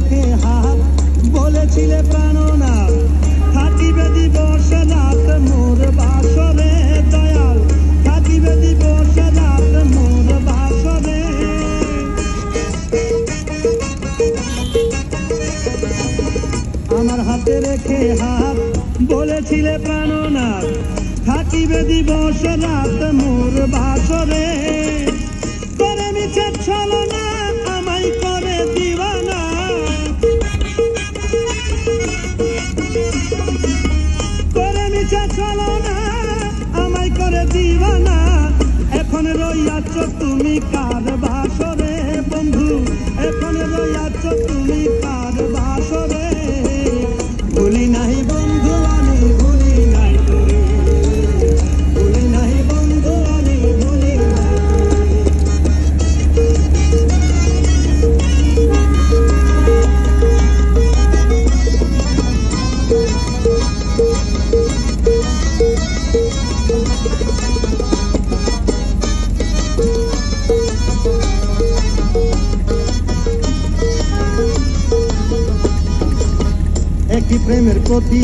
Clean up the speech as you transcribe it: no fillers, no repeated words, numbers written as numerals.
রেখে হাত বলেছিলে প্রাণনাথ থাকিবে দিবস রাত মোর বাসরে দয়াল থাকিবে দিবস রাত মোর বাসরে আমার হাতে রেখে হাত বলেছিলে প্রাণনাথ থাকিবে দিবস রাত মোর বাসরে করে মিছে ছলনা আমায় করে দিওয়ানা করে মিছে ছলনা আমায় করে দিওয়ানা এখন রইয়াছ তুমি কার বাসরে বন্ধু এখন রইয়াছ তুমি কার বাসরে ভুলি নাই বন্ধু আমি ভুলি নাই তোরে ভুলি নাই বন্ধু আমি ভুলি নাই একটি প্রেমের প্রতি